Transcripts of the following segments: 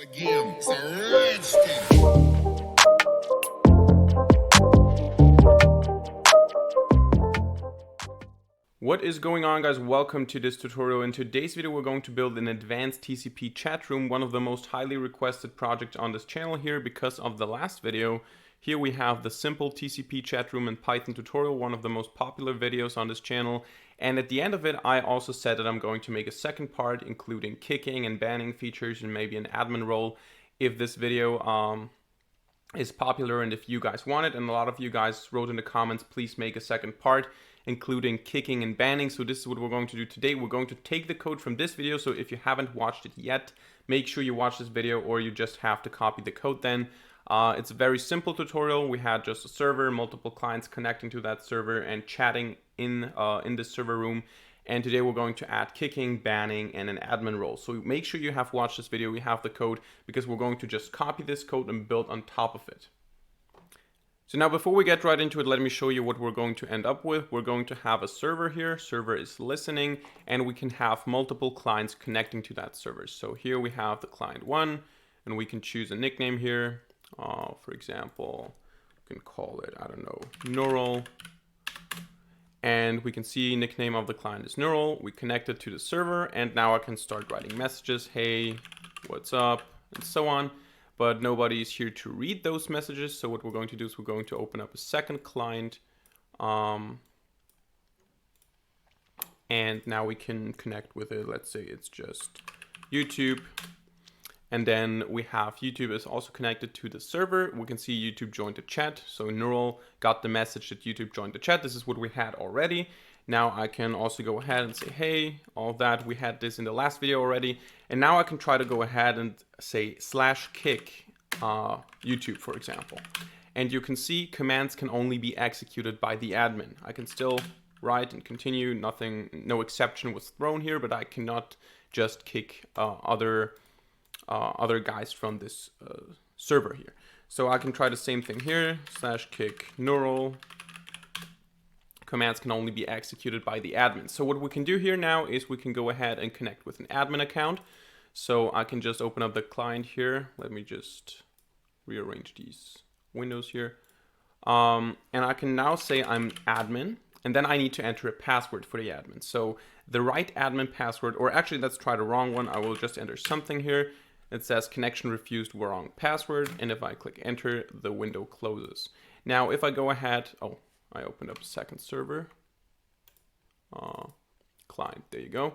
Again, it's a red stick. What is going on, guys? Welcome to this tutorial. In today's video we're going to build an advanced TCP chat room, one of the most highly requested projects on this channel here because of the last video. Here we have the simple TCP chat room in Python tutorial, one of the most popular videos on this channel. And at the end of it I also said that I'm going to make a second part including kicking and banning features and maybe an admin role if this video is popular and if you guys want it. And a lot of you guys wrote in the comments, please make a second part including kicking and banning. So this is what we're going to do today. We're going to take the code from this video. So if you haven't watched it yet, make sure you watch this video, or you just have to copy the code then. It's a very simple tutorial. We had just a server, multiple clients connecting to that server and chatting in this server room. And today we're going to add kicking, banning, and an admin role. So make sure you have watched this video, we have the code, because we're going to just copy this code and build on top of it. So now before we get right into it, let me show you what we're going to end up with. We're going to have a server here. Server is listening, and we can have multiple clients connecting to that server. So here we have the client 1, and we can choose a nickname here. For example, we can call it, I don't know, Neural. And we can see nickname of the client is Neural. We connect it to the server, and now I can start writing messages. Hey, what's up? And so on. But nobody is here to read those messages. So what we're going to do is we're going to open up a second client. And now we can connect with it. Let's say it's just YouTube. And then we have YouTube is also connected to the server. We can see YouTube joined the chat. So Neural got the message that YouTube joined the chat. This is what we had already. Now I can also go ahead and say, hey, all that. We had this in the last video already. And now I can try to go ahead and say /kick YouTube, for example. And you can see commands can only be executed by the admin. I can still write and continue. No exception was thrown here, but I cannot just kick other guys from this server here. So I can try the same thing here, /kick Neural. Commands can only be executed by the admin. So what we can do here now is we can go ahead and connect with an admin account. So I can just open up the client here. Let me just rearrange these windows here. And I can now say I'm admin, and then I need to enter a password for the admin. So the right admin password, or actually let's try the wrong one. I will just enter something here. It says connection refused, wrong password. And if I click enter, the window closes. Now if I go ahead, I opened up a second server, client, there you go.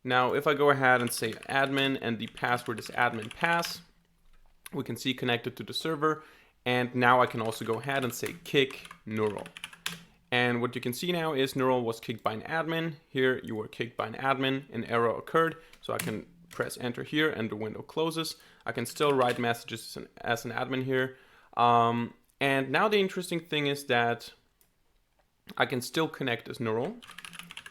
Now, if I go ahead and say admin and the password is admin pass, we can see connected to the server. And now I can also go ahead and say kick Neural. And what you can see now is Neural was kicked by an admin. Here you were kicked by an admin, an error occurred. So I can press enter here and the window closes. I can still write messages as an admin here. And now the interesting thing is that I can still connect as Neural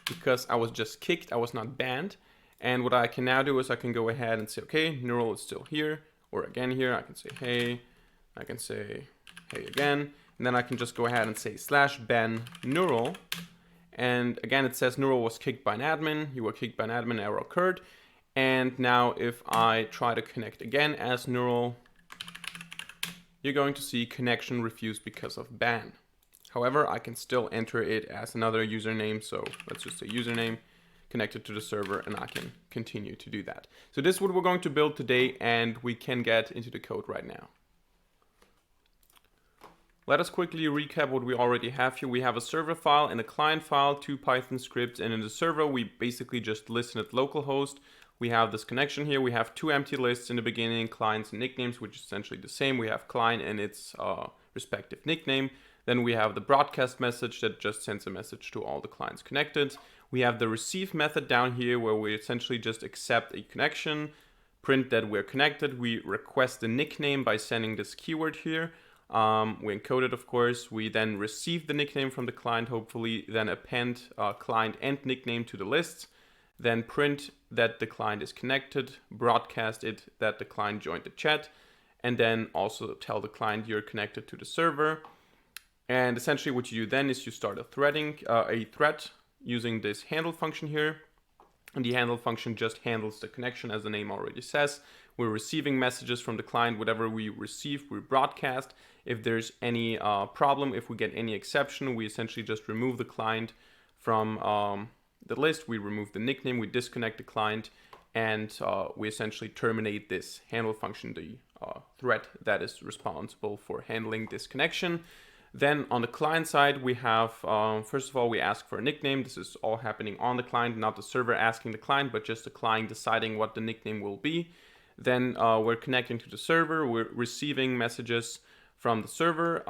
because I was just kicked, I was not banned. And what I can now do is I can go ahead and say, okay, Neural is still here, or again here, I can say, hey, I can say, hey again, and then I can just go ahead and say /ban Neural. And again, it says Neural was kicked by an admin, you were kicked by an admin, error occurred. And now if I try to connect again as Neural, you're going to see connection refused because of ban. However, I can still enter it as another username. So let's just say username connected to the server, and I can continue to do that. So this is what we're going to build today, and we can get into the code right now. Let us quickly recap what we already have here. We have a server file and a client file, 2 Python scripts, and in the server, we basically just listen at localhost. We have this connection here. We have 2 empty lists in the beginning, clients and nicknames, which is essentially the same. We have client and its respective nickname. Then we have the broadcast message that just sends a message to all the clients connected. We have the receive method down here where we essentially just accept a connection, print that we're connected. We request the nickname by sending this keyword here. We encode it, of course. We then receive the nickname from the client, hopefully, then append client and nickname to the list. Then print that the client is connected, broadcast it that the client joined the chat, and then also tell the client you're connected to the server. And essentially what you do then is you start a thread using this handle function here. And the handle function just handles the connection, as the name already says. we're receiving messages from the client. Whatever we receive, we broadcast. If there's any problem, if we get any exception, we essentially just remove the client from the list. We remove the nickname, we disconnect the client, and we essentially terminate this handle function, the thread that is responsible for handling this connection. Then on the client side, we have, first of all, we ask for a nickname. This is all happening on the client, not the server asking the client, but just the client deciding what the nickname will be. Then we're connecting to the server. We're receiving messages from the server.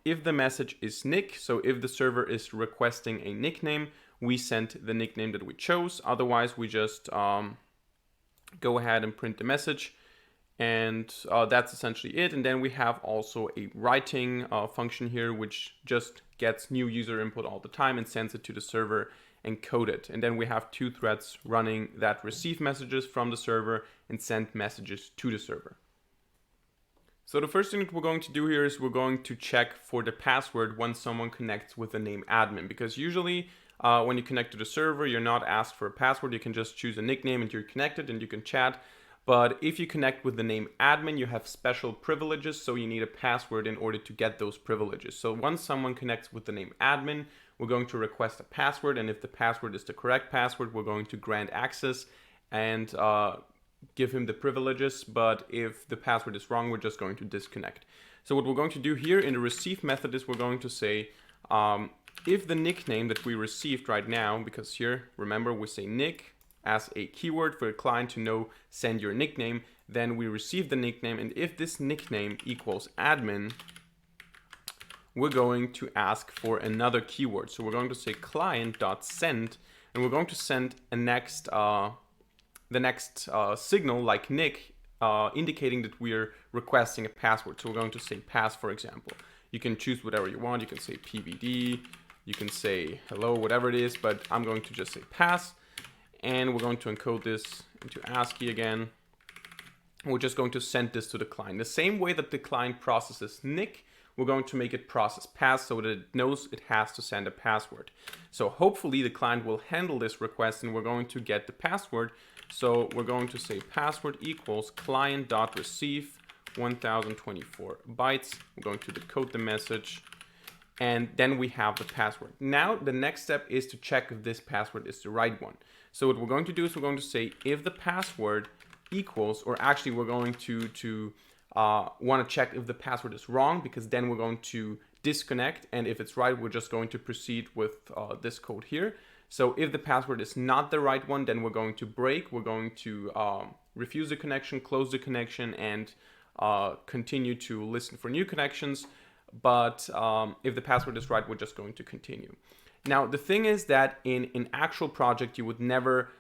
If the message is nick, so if the server is requesting a nickname, we send the nickname that we chose. Otherwise, we just go ahead and print the message. And that's essentially it. And then we have also a writing function here, which just gets new user input all the time and sends it to the server encoded. And then we have two threads running that receive messages from the server and send messages to the server. So the first thing that we're going to do here is we're going to check for the password when someone connects with the name admin, because usually when you connect to the server, you're not asked for a password. You can just choose a nickname and you're connected and you can chat. But if you connect with the name admin, you have special privileges, so you need a password in order to get those privileges. So once someone connects with the name admin, we're going to request a password, and if the password is the correct password, we're going to grant access and give him the privileges. But if the password is wrong, we're just going to disconnect. So what we're going to do here in the receive method is we're going to say, if the nickname that we received right now, because here, remember, we say nick as a keyword for a client to know, send your nickname, then we receive the nickname, and if this nickname equals admin, we're going to ask for another keyword. So we're going to say client.send, and we're going to send a the next signal like nick, indicating that we're requesting a password. So we're going to say pass, for example. You can choose whatever you want. You can say pvd, you can say hello, whatever it is, but I'm going to just say pass. And we're going to encode this into ASCII again. We're just going to send this to the client. The same way that the client processes nick, we're going to make it process pass so that it knows it has to send a password. So hopefully the client will handle this request and we're going to get the password. So we're going to say password equals client.receive 1024 bytes. We're going to decode the message. And then we have the password. Now the next step is to check if this password is the right one. So what we're going to do is we're going to say if the password equals, or actually we're going to want to check if the password is wrong, because then we're going to disconnect, and if it's right, we're just going to proceed with this code here. So if the password is not the right one, then we're going to break. We're going to refuse the connection, close the connection, and continue to listen for new connections. But if the password is right, we're just going to continue. Now, the thing is that in an actual project, you would never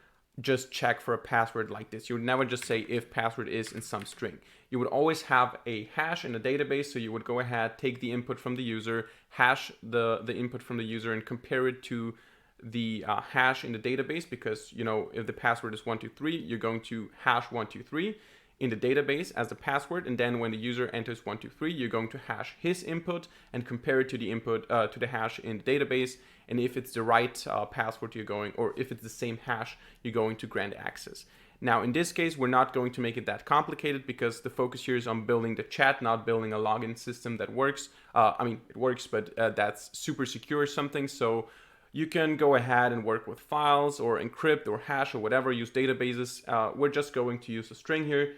just check for a password like this. You would never just say if password is in some string. You would always have a hash in a database. So you would go ahead, take the input from the user, hash the input from the user, and compare it to the hash in the database, because, you know, if the password is 123, you're going to hash 123 in the database as the password, and then when the user enters 123, you're going to hash his input and compare it to the input to the hash in the database. And if it's the right password, you're going, or if it's the same hash, you're going to grant access. Now, in this case, we're not going to make it that complicated, because the focus here is on building the chat, not building a login system that works. I mean, it works, but that's super secure or something. So you can go ahead and work with files or encrypt or hash or whatever, use databases. We're just going to use a string here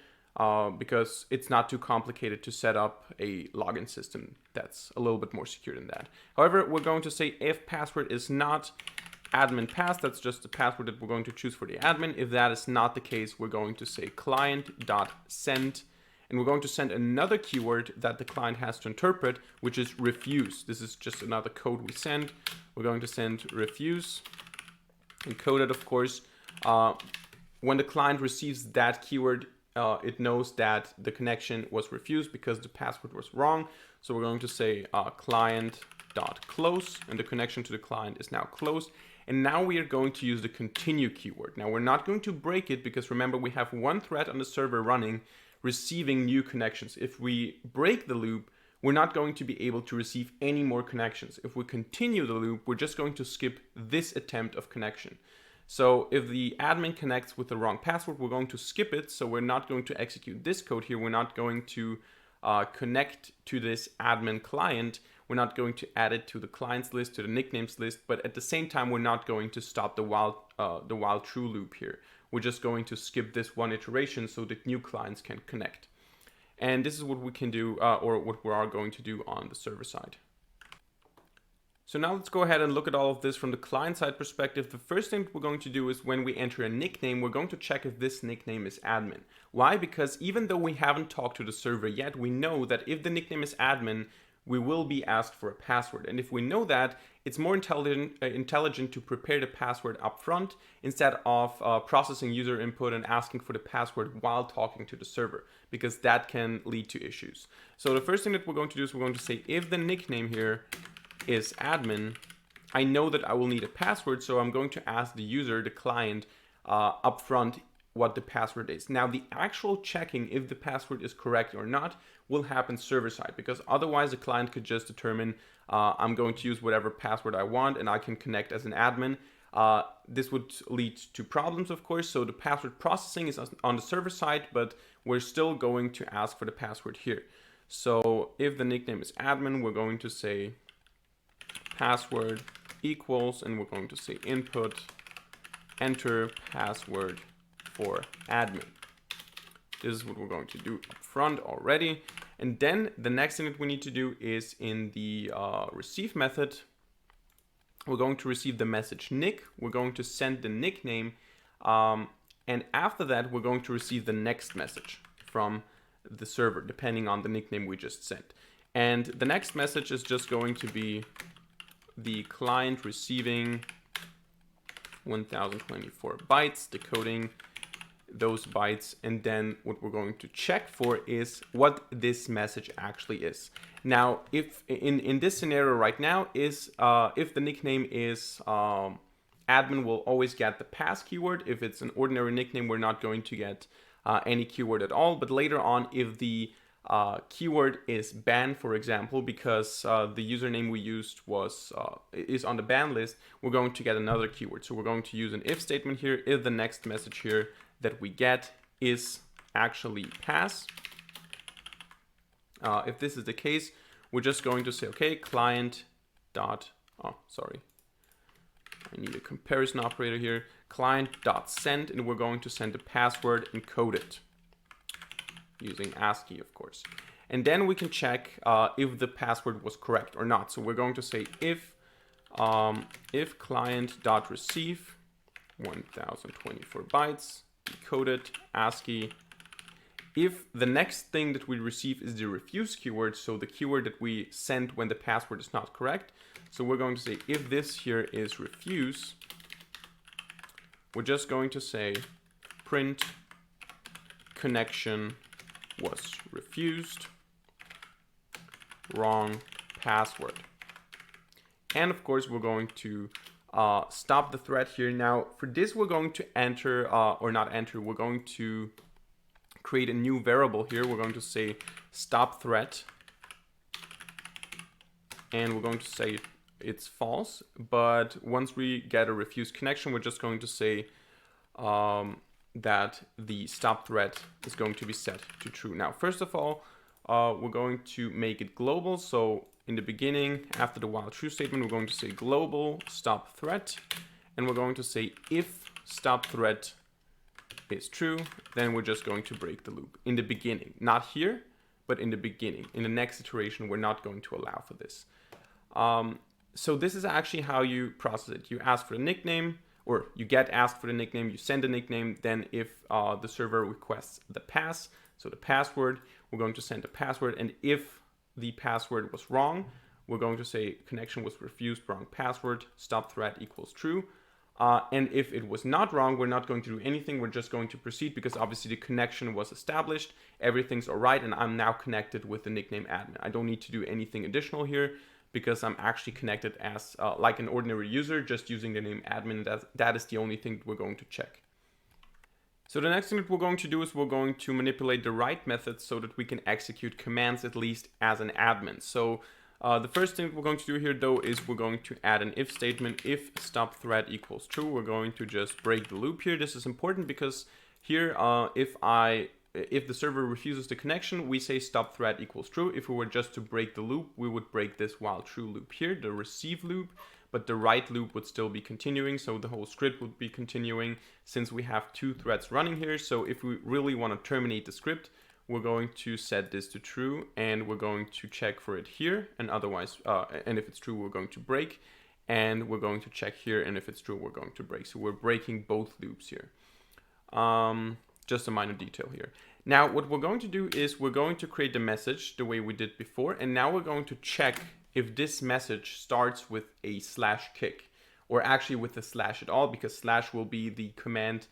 because it's not too complicated to set up a login system that's a little bit more secure than that. However, we're going to say if password is not admin pass, that's just the password that we're going to choose for the admin. If that is not the case, we're going to say client.send, and we're going to send another keyword that the client has to interpret, which is refuse. This is just another code we send. We're going to send refuse, encoded, of course. When the client receives that keyword, it knows that the connection was refused because the password was wrong. So we're going to say client.close, and the connection to the client is now closed. And now we are going to use the continue keyword. Now we're not going to break it, because remember, we have one thread on the server running, receiving new connections. If we break the loop, we're not going to be able to receive any more connections. If we continue the loop, we're just going to skip this attempt of connection. So if the admin connects with the wrong password, we're going to skip it. So we're not going to execute this code here. We're not going to connect to this admin client. We're not going to add it to the clients list, to the nicknames list, but at the same time, we're not going to stop the while true loop here. We're just going to skip this one iteration so that new clients can connect. And this is what we can do, or what we are going to do on the server side. So now let's go ahead and look at all of this from the client side perspective. The first thing we're going to do is when we enter a nickname, we're going to check if this nickname is admin. Why? Because even though we haven't talked to the server yet, we know that if the nickname is admin, we will be asked for a password. And if we know that, it's more intelligent to prepare the password up front instead of processing user input and asking for the password while talking to the server, because that can lead to issues. So the first thing that we're going to do is we're going to say if the nickname here is admin, I know that I will need a password, so I'm going to ask the user, the client, upfront what the password is. Now, the actual checking if the password is correct or not will happen server side, because otherwise the client could just determine I'm going to use whatever password I want and I can connect as an admin. This would lead to problems, of course, so the password processing is on the server side, but we're still going to ask for the password here. So if the nickname is admin, we're going to say password equals, and we're going to say input, enter password for admin. This is what we're going to do up front already. And then the next thing that we need to do is in the receive method, we're going to receive the message nick. We're going to send the nickname. And after that, we're going to receive the next message from the server, depending on the nickname we just sent. And the next message is just going to be the client receiving 1024 bytes, decoding those bytes, and then what we're going to check for is what this message actually is. Now, if in this scenario right now is if the nickname is admin, will always get the pass keyword. If it's an ordinary nickname, we're not going to get any keyword at all. But later on, if the keyword is ban, for example, because the username we used is on the ban list, we're going to get another keyword. So we're going to use an if statement here if the next message here that we get is actually pass. If this is the case, we're just going to say, okay, client dot, oh, sorry, I need a comparison operator here, client dot send, and we're going to send a password encoded using ASCII, of course. And then we can check if the password was correct or not. So we're going to say if client.receive 1024 bytes, decoded ASCII, if the next thing that we receive is the refuse keyword, so the keyword that we sent when the password is not correct. So we're going to say if this here is refuse, we're just going to say print connection was refused, wrong password. And of course, we're going to stop the thread here. Now, for this, we're going to enter, or not enter, we're going to create a new variable here. We're going to say stop thread. And we're going to say it's false. But once we get a refused connection, we're just going to say that the stop thread is going to be set to true. Now, first of all, we're going to make it global. So in the beginning, after the while true statement, we're going to say global stop thread, and we're going to say if stop thread is true, then we're just going to break the loop in the beginning, not here, but in the beginning. In the next iteration, we're not going to allow for this. So this is actually how you process it. You ask for the nickname, or you get asked for the nickname, you send the nickname, then if the server requests the pass, so the password, we're going to send a password, and if the password was wrong, we're going to say connection was refused, wrong password, stop thread equals true. And if it was not wrong, we're not going to do anything, we're just going to proceed because obviously the connection was established, everything's all right, and I'm now connected with the nickname admin. I don't need to do anything additional here, because I'm actually connected as like an ordinary user, just using the name admin. That is the only thing that we're going to check. So the next thing that we're going to do is we're going to manipulate the write method so that we can execute commands at least as an admin. So The first thing we're going to do here though is we're going to add an if statement. If stop thread equals true, we're going to just break the loop here. This is important because here if the server refuses the connection, we say stop thread equals true. If we were just to break the loop, we would break this while true loop here, the receive loop, but the write loop would still be continuing. So the whole script would be continuing since we have 2 threads running here. So if we really want to terminate the script, we're going to set this to true and we're going to check for it here, and otherwise, and if it's true, we're going to break, and we're going to check here, and if it's true, we're going to break. So we're breaking both loops here. Just a minor detail here. Now, what we're going to do is we're going to create the message the way we did before, and now we're going to check if this message starts with a /kick, or actually with a slash at all, because slash will be the command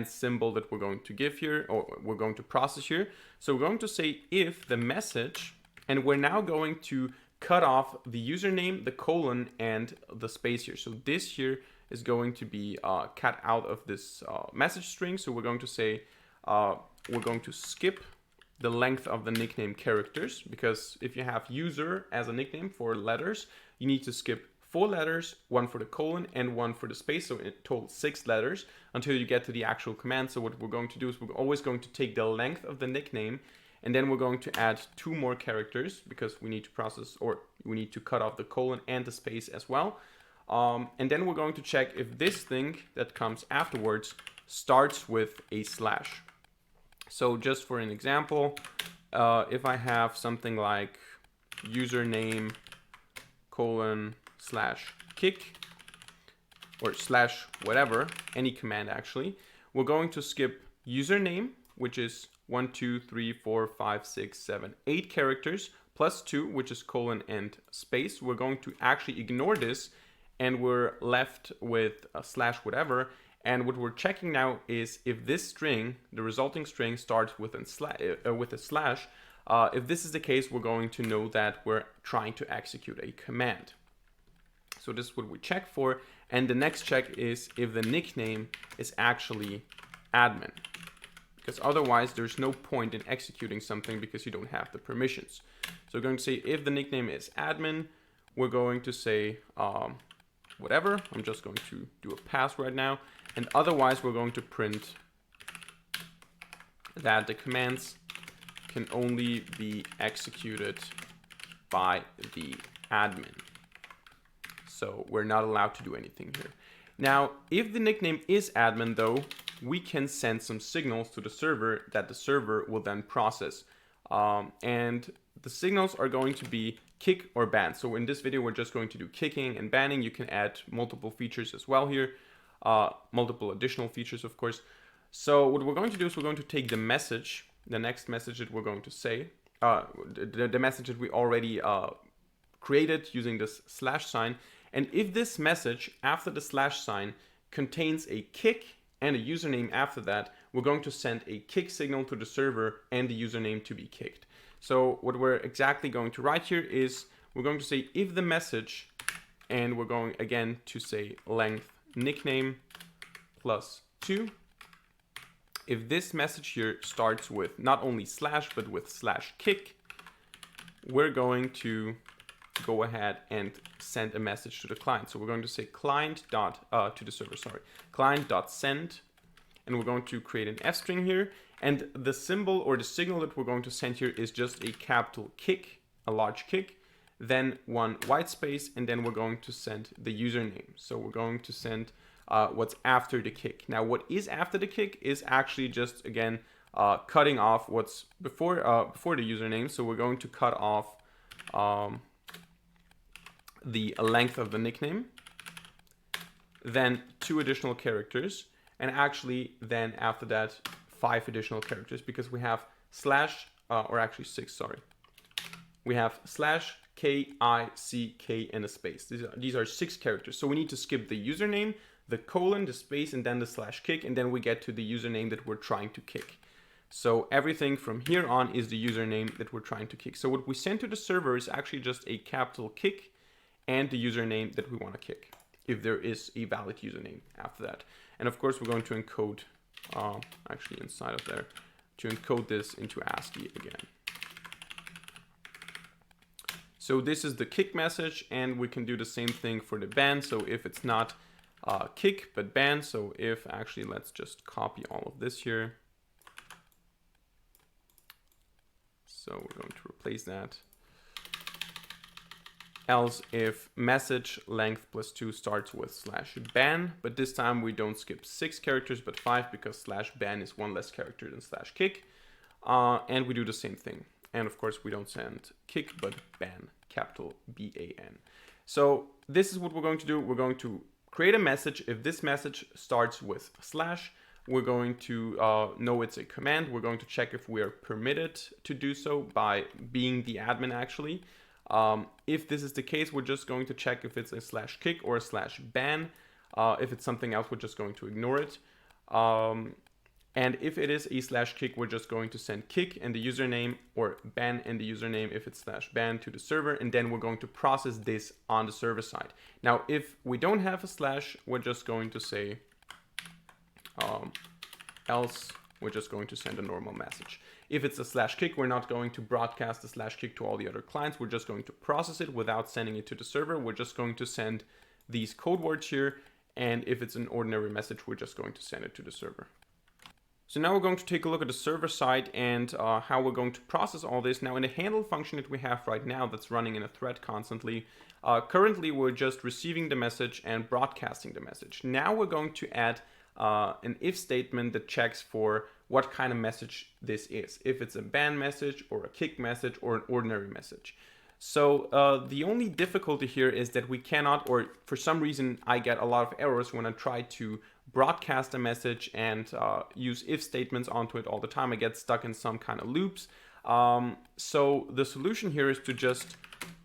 symbol that we're going to give here, or we're going to process here. So we're going to say if the message, and we're now going to cut off the username, the colon, and the space here. So this here is going to be cut out of this message string. So we're going to say, we're going to skip the length of the nickname characters, because if you have user as a nickname for letters, you need to skip 4 letters, 1 for the colon and 1 for the space, so in total 6 letters until you get to the actual command. So what we're going to do is we're always going to take the length of the nickname, and then we're going to add 2 more characters because we need to process, or we need to cut off the colon and the space as well. And then we're going to check if this thing that comes afterwards starts with a slash. So just for an example, if I have something like username colon /kick, or slash whatever, any command actually, we're going to skip username, which is 1, 2, 3, 4, 5, 6, 7, 8 characters, plus 2, which is colon and space. We're going to actually ignore this, and we're left with a slash whatever. And what we're checking now is if this string, the resulting string, starts with a slash. If this is the case, we're going to know that we're trying to execute a command. So this is what we check for. And the next check is if the nickname is actually admin, because otherwise there's no point in executing something because you don't have the permissions. So we're going to say if the nickname is admin, we're going to say whatever. I'm just going to do a pass right now. And otherwise we're going to print that the commands can only be executed by the admin. So we're not allowed to do anything here. Now, if the nickname is admin though, we can send some signals to the server that the server will then process. And the signals are going to be kick or ban. So in this video, we're just going to do kicking and banning. You can add multiple features as well here, multiple additional features, of course. So what we're going to do is we're going to take the message, the next message that we're going to say, the message that we already created using this slash sign. And if this message after the slash sign contains a kick and a username after that, we're going to send a kick signal to the server and the username to be kicked. So what we're exactly going to write here is we're going to say if the message, and we're going again to say length nickname plus 2. If this message here starts with not only slash but with /kick, we're going to go ahead and send a message to the client. So we're going to say client dot to the server, sorry, client dot send, and we're going to create an F string here. And the symbol or the signal that we're going to send here is just a capital kick, a large kick, then 1 white space, and then we're going to send the username. So we're going to send what's after the kick. Now, what is after the kick is actually just, again, cutting off what's before the username. So we're going to cut off the length of the nickname, then 2 additional characters, and actually then after that 5 additional characters, because we have slash, or actually 6, sorry. We have slash, K-I-C-K, and a space. These are 6 characters. So we need to skip the username, the colon, the space, and then the /kick, and then we get to the username that we're trying to kick. So everything from here on is the username that we're trying to kick. So what we send to the server is actually just a capital kick and the username that we want to kick, if there is a valid username after that. And of course, we're going to encode, actually inside of there, to encode this into ASCII again. So this is the kick message, and we can do the same thing for the ban. So if it's not kick but ban, so if actually, let's just copy all of this here. So we're going to replace that. Else if message length plus 2 starts with /ban, but this time we don't skip 6 characters but 5 because /ban is 1 less character than /kick. And we do the same thing. And of course we don't send kick but ban, capital B-A-N. So this is what we're going to do. We're going to create a message. If this message starts with /, we're going to know it's a command. We're going to check if we are permitted to do so by being the admin actually. If this is the case, we're just going to check if it's a /kick or a /ban. If it's something else, we're just going to ignore it. And if it is a /kick, we're just going to send kick and the username, or ban and the username if it's /ban, to the server, and then we're going to process this on the server side. Now, if we don't have a /, we're just going to say else, we're just going to send a normal message. If it's a /kick, we're not going to broadcast the /kick to all the other clients. We're just going to process it without sending it to the server. We're just going to send these code words here. And if it's an ordinary message, we're just going to send it to the server. So now we're going to take a look at the server side and how we're going to process all this. Now in the handle function that we have right now that's running in a thread constantly, currently we're just receiving the message and broadcasting the message. Now we're going to add an if statement that checks for what kind of message this is. If it's a ban message or a kick message or an ordinary message. So the only difficulty here is that we cannot, or for some reason I get a lot of errors when I try to broadcast a message and use if statements onto it all the time. I get stuck in some kind of loops. So the solution here is to just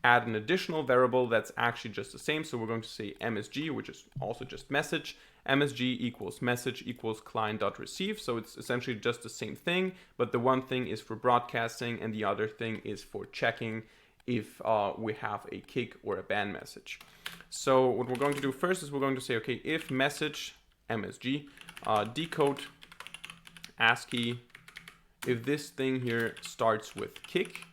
add an additional variable that's actually just the same. So we're going to say msg, which is also just message. msg equals message equals client.receive. So it's essentially just the same thing, but the one thing is for broadcasting and the other thing is for checking if we have a kick or a ban message. So what we're going to do first is we're going to say, okay, if message msg decode ASCII, if this thing here starts with kick,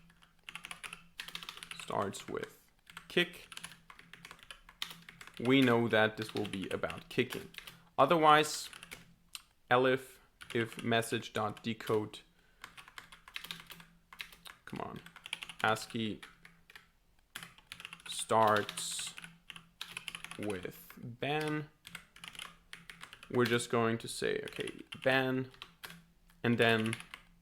we know that this will be about kicking. Otherwise, elif if message.decode, come on, ASCII starts with ban, we're just going to say, okay, ban, and then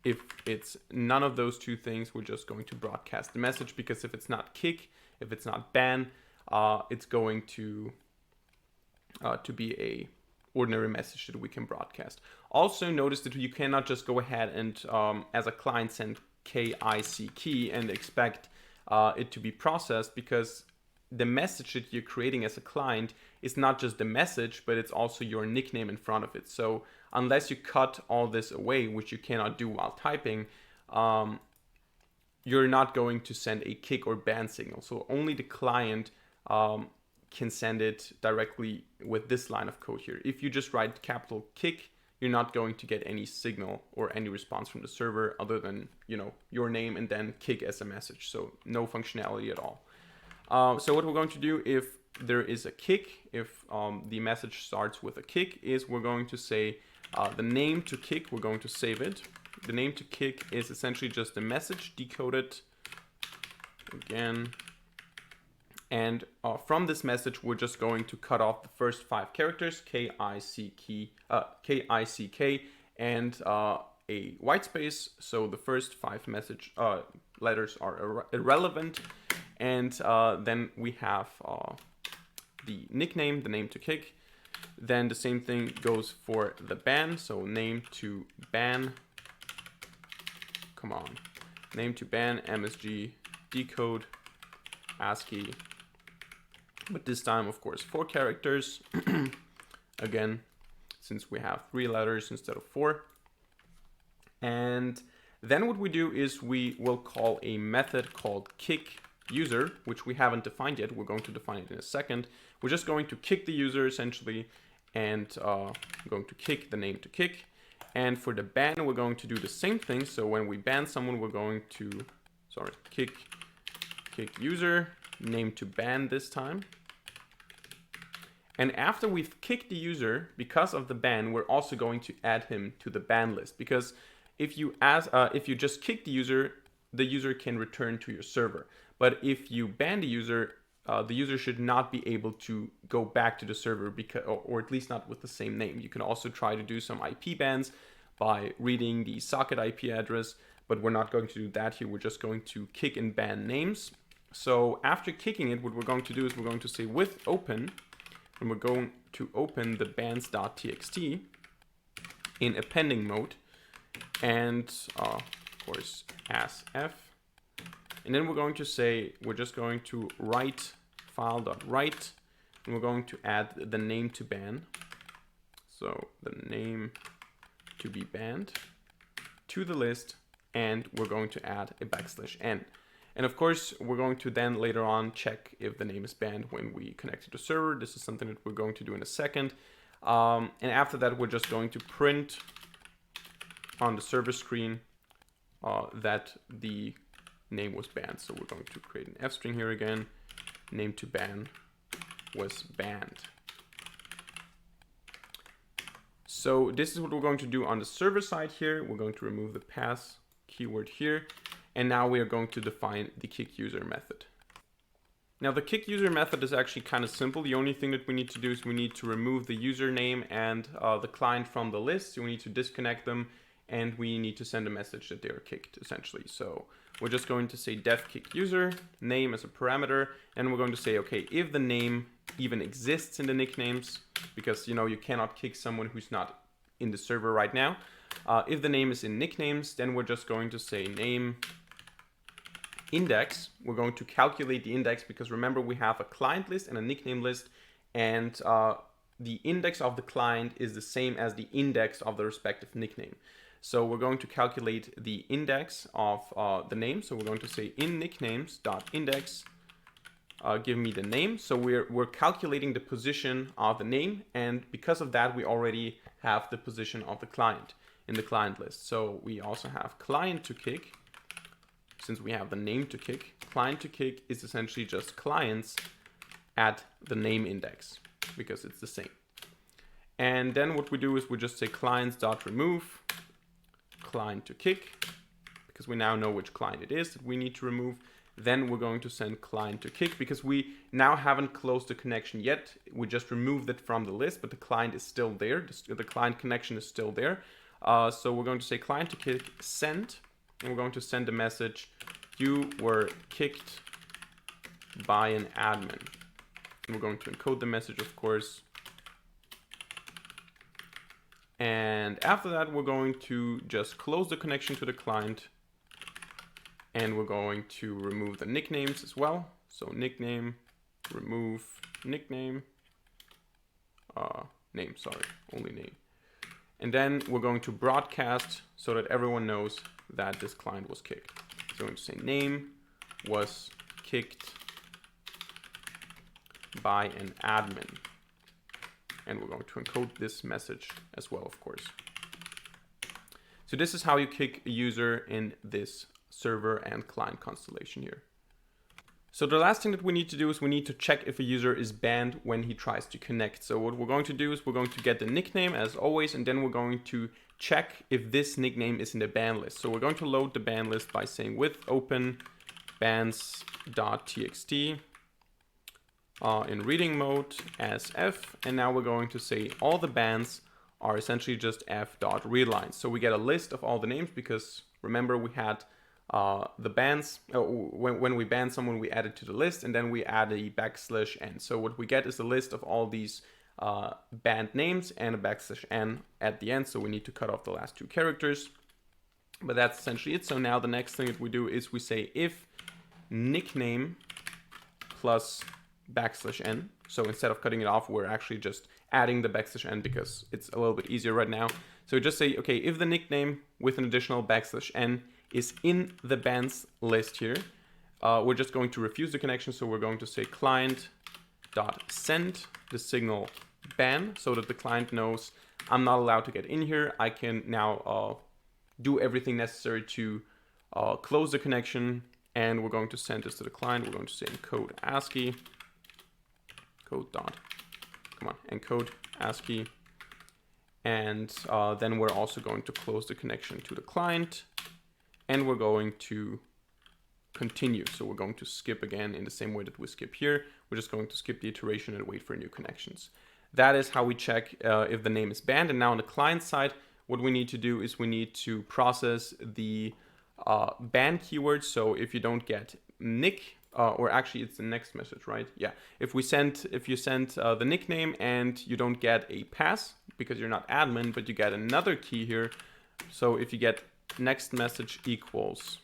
if it's none of those two things, we're just going to broadcast the message, because if it's not kick, if it's not ban, it's going to be a ordinary message that we can broadcast. Also notice that you cannot just go ahead and as a client send KIC key and expect it to be processed, because the message that you're creating as a client is not just the message, but it's also your nickname in front of it. So unless you cut all this away, which you cannot do while typing, you're not going to send a kick or ban signal. So only the client can send it directly with this line of code here. If you just write capital kick, you're not going to get any signal or any response from the server other than, you know, your name and then kick as a message. So no functionality at all. So what we're going to do if there is a kick, if the message starts with a kick, is we're going to say the name to kick, we're going to save it. The name to kick is essentially just the message decoded again. And from this message, we're just going to cut off the first 5 characters, K-I-C-K, and a white space. So the first 5 message letters are irrelevant. And then we have the nickname, the name to kick. Then the same thing goes for the ban. So name to ban. Come on. Name to ban, MSG, decode, ASCII. But this time, of course, 4 characters. Again, since we have 3 letters instead of 4. And then what we do is we will call a method called kick user, which we haven't defined yet. We're going to define it in a second. We're just going to kick the user essentially, and going to kick the name to kick. And for the ban, we're going to do the same thing. So when we ban someone, we're going to, kick kick user, name to ban this time. And after we've kicked the user, because of the ban, we're also going to add him to the ban list. Because if you just kick the user can return to your server. But if you ban the user should not be able to go back to the server, because, or at least not with the same name. You can also try to do some IP bans by reading the socket IP address, but we're not going to do that here. We're just going to kick and ban names. So after kicking it, what we're going to do is we're going to say with open, and we're going to open the bans.txt in appending mode, and of course as f. And then we're going to say, we're just going to write file.write, and we're going to add the name to ban. So the name to be banned to the list, and we're going to add a \n. And of course, we're going to then later on check if the name is banned when we connect to the server. This is something that we're going to do in a second. And after that, we're just going to print on the server screen that the name was banned. So we're going to create an f string here again. Name to ban was banned. So this is what we're going to do on the server side here. We're going to remove the pass keyword here. And now we are going to define the kick user method. Now the kick user method is actually kind of simple. The only thing that we need to do is we need to remove the username and the client from the list. So we need to disconnect them, and we need to send a message that they are kicked, essentially. So we're just going to say def kick user, name as a parameter, and we're going to say, okay, if the name even exists in the nicknames, because you cannot kick someone who's not in the server right now. If the name is in nicknames, then we're just going to say name index. We're going to calculate the index, because remember, we have a client list and a nickname list, and the index of the client is the same as the index of the respective nickname. So we're going to calculate the index of the name. So we're going to say in nicknames.index, give me the name. So we're calculating the position of the name, and because of that, we already have the position of the client in the client list. So we also have client to kick. Since we have the name to kick, client to kick is essentially just clients at the name index, because it's the same. And then what we do is we just say clients.remove client to kick, because we now know which client it is that we need to remove. Then we're going to send client to kick, because we now haven't closed the connection yet. We just removed it from the list, but the client is still there. The client connection is still there. So we're going to say client to kick send, and we're going to send a message, you were kicked by an admin. And we're going to encode the message, of course. And after that, we're going to just close the connection to the client, and we're going to remove the nicknames as well. So nickname, remove nickname, name, sorry, only name. And then we're going to broadcast so that everyone knows that this client was kicked. So we're going to say name was kicked by an admin. And we're going to encode this message as well, of course. So this is how you kick a user in this server and client constellation here. So the last thing that we need to do is we need to check if a user is banned when he tries to connect. So what we're going to do is we're going to get the nickname as always, and then we're going to check if this nickname is in the ban list. So we're going to load the ban list by saying with open bans.txt in reading mode as f, and now we're going to say all the bans are essentially just f.readlines. So we get a list of all the names, because remember we had the bans, when we ban someone, we add it to the list, and then we add a \n. So what we get is a list of all these banned names and a \n at the end. So we need to cut off the last two characters, but that's essentially it. So now the next thing that we do is we say if nickname plus \n. So instead of cutting it off, we're actually just adding the \n, because it's a little bit easier right now. So just say, okay, if the nickname with an additional \n is in the bans list here, we're just going to refuse the connection. So we're going to say client.send the signal ban, so that the client knows I'm not allowed to get in here. I can now do everything necessary to close the connection, and we're going to send this to the client. We're going to say encode ASCII, encode ASCII, and then we're also going to close the connection to the client, and we're going to continue. So we're going to skip again in the same way that we skip here. We're just going to skip the iteration and wait for new connections. That is how we check if the name is banned. And now on the client side, what we need to do is we need to process the ban keyword. So if you don't get nick, or actually it's the next message, right? Yeah. If you send the nickname and you don't get a pass because you're not admin, but you get another key here. So if you get next message equals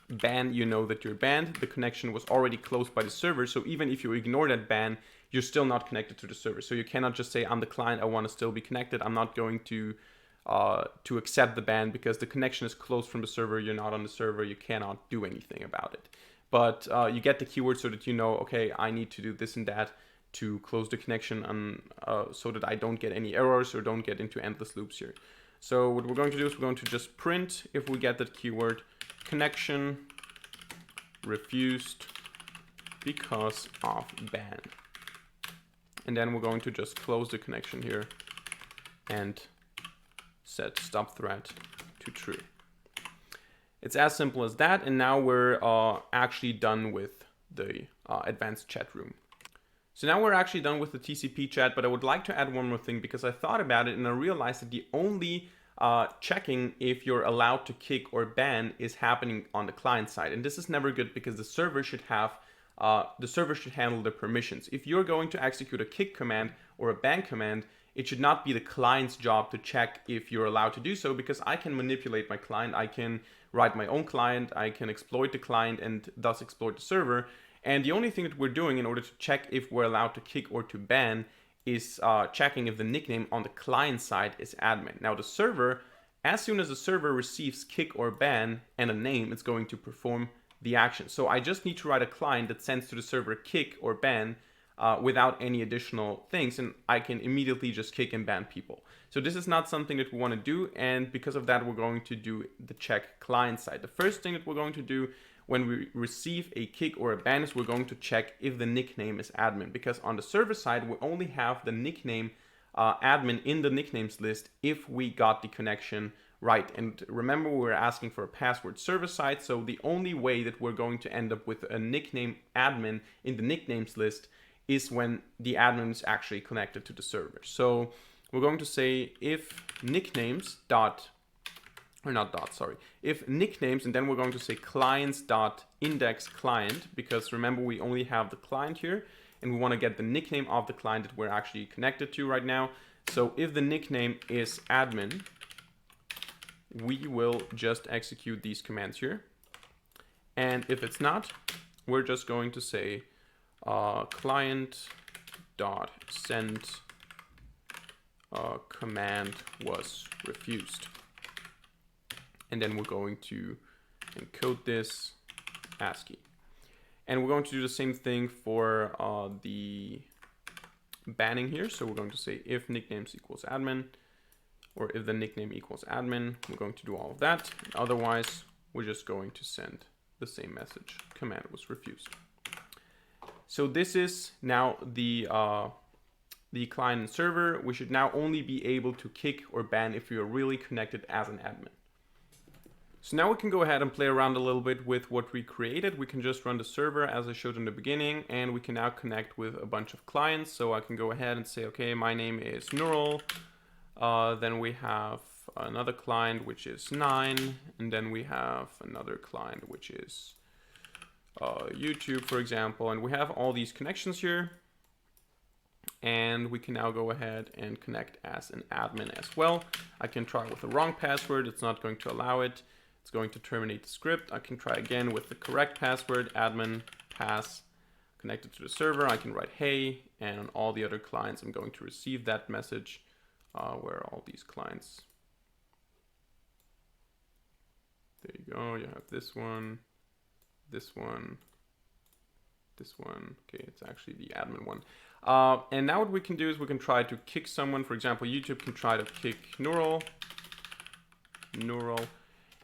ban, you know that you're banned. The connection was already closed by the server. So even if you ignore that ban, you're still not connected to the server. So you cannot just say, I'm the client, I want to still be connected. I'm not going to accept the ban because the connection is closed from the server. You're not on the server. You cannot do anything about it. But you get the keyword so that you know, okay, I need to do this and that to close the connection so that I don't get any errors or don't get into endless loops here. So what we're going to do is we're going to just print, if we get that keyword, connection refused because of ban. And then we're going to just close the connection here and set stop thread to true. It's as simple as that. And now we're actually done with the advanced chat room. So now we're actually done with the TCP chat, but I would like to add one more thing because I thought about it and I realized that the only checking if you're allowed to kick or ban is happening on the client side. And this is never good because the server should handle the permissions. If you're going to execute a kick command or a ban command, it should not be the client's job to check if you're allowed to do so, because I can manipulate my client. I can write my own client. I can exploit the client and thus exploit the server. And the only thing that we're doing in order to check if we're allowed to kick or to ban is checking if the nickname on the client side is admin. Now the server, as soon as the server receives kick or ban and a name, it's going to perform the action. So I just need to write a client that sends to the server kick or ban without any additional things, and I can immediately just kick and ban people. So this is not something that we want to do, and because of that, we're going to do the check client side. The first thing that we're going to do when we receive a kick or a ban is we're going to check if the nickname is admin, because on the server side, we only have the nickname admin in the nicknames list if we got the connection right. And remember, we're asking for a password server side, so the only way that we're going to end up with a nickname admin in the nicknames list is when the admin is actually connected to the server. So we're going to say if nicknames dot, or not dot, sorry, if nicknames, and then we're going to say clients dot index client, because remember, we only have the client here and we want to get the nickname of the client that we're actually connected to right now. So if the nickname is admin, we will just execute these commands here. And if it's not, we're just going to say client dot send command was refused. And then we're going to encode this ASCII. And we're going to do the same thing for the banning here. So we're going to say if nicknames equals admin, or if the nickname equals admin, we're going to do all of that. Otherwise, we're just going to send the same message, command was refused. So this is now the client and server. We should now only be able to kick or ban if we are really connected as an admin. So now we can go ahead and play around a little bit with what we created. We can just run the server as I showed in the beginning, and we can now connect with a bunch of clients. So I can go ahead and say, okay, my name is Neural. Then we have another client, which is 9. And then we have another client, which is YouTube, for example. And we have all these connections here. And we can now go ahead and connect as an admin as well. I can try with the wrong password. It's not going to allow it. It's going to terminate the script. I can try again with the correct password, admin pass connected to the server. I can write hey, and on all the other clients, I'm going to receive that message. Where are all these clients? There you go. You have this one, this one, this one. Okay, it's actually the admin one. And now what we can do is we can try to kick someone. For example, YouTube can try to kick Neural.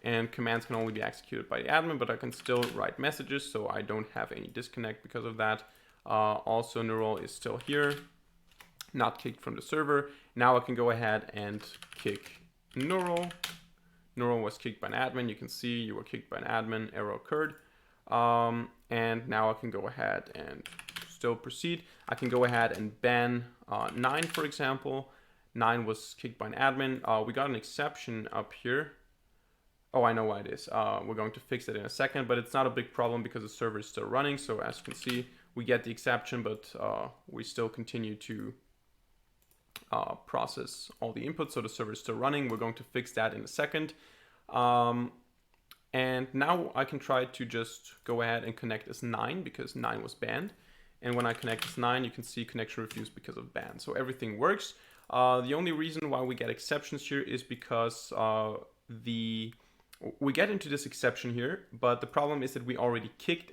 and commands can only be executed by the admin, but I can still write messages, so I don't have any disconnect because of that. Also, Neural is still here, not kicked from the server. Now I can go ahead and kick Neural. Neural was kicked by an admin. You can see you were kicked by an admin, error occurred. And now I can go ahead and still proceed. I can go ahead and ban 9, for example. 9 was kicked by an admin. We got an exception up here. Oh, I know why it is. We're going to fix it in a second, but it's not a big problem because the server is still running. So as you can see, we get the exception, but we still continue to process all the inputs. So the server is still running. We're going to fix that in a second. And now I can try to just go ahead and connect as 9 because 9 was banned. And when I connect as 9, you can see connection refused because of ban. So everything works. The only reason why we get exceptions here is because we get into this exception here, but the problem is that we already kicked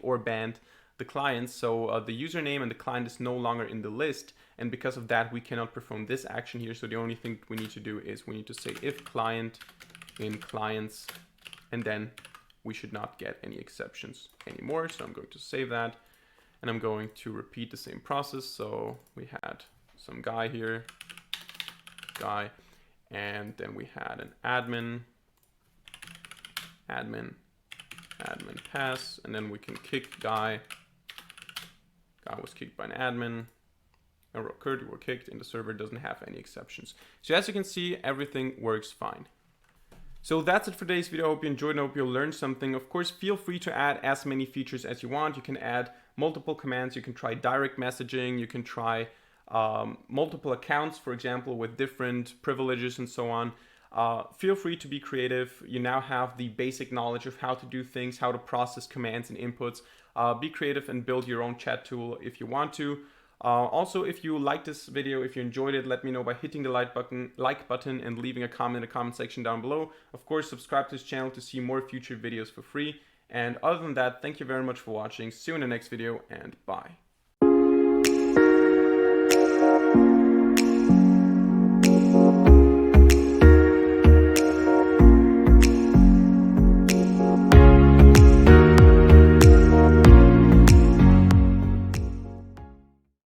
or banned the client. So the username and the client is no longer in the list. And because of that, we cannot perform this action here. So the only thing we need to do is we need to say if client in clients, and then we should not get any exceptions anymore. So I'm going to save that, and I'm going to repeat the same process. So we had some guy here, guy, and then we had an admin pass, and then we can kick guy. Guy was kicked by an admin. Error occurred, you were kicked, and the server doesn't have any exceptions. So as you can see, everything works fine. So that's it for today's video. I hope you enjoyed and I hope you'll learn something. Of course, feel free to add as many features as you want. You can add multiple commands. You can try direct messaging. You can try multiple accounts, for example, with different privileges and so on. Feel free to be creative. You now have the basic knowledge of how to do things, how to process commands and inputs. Be creative and build your own chat tool if you want to. Also, if you liked this video, if you enjoyed it, let me know by hitting the like button and leaving a comment in the comment section down below. Of course, subscribe to this channel to see more future videos for free. And other than that, thank you very much for watching. See you in the next video, and bye.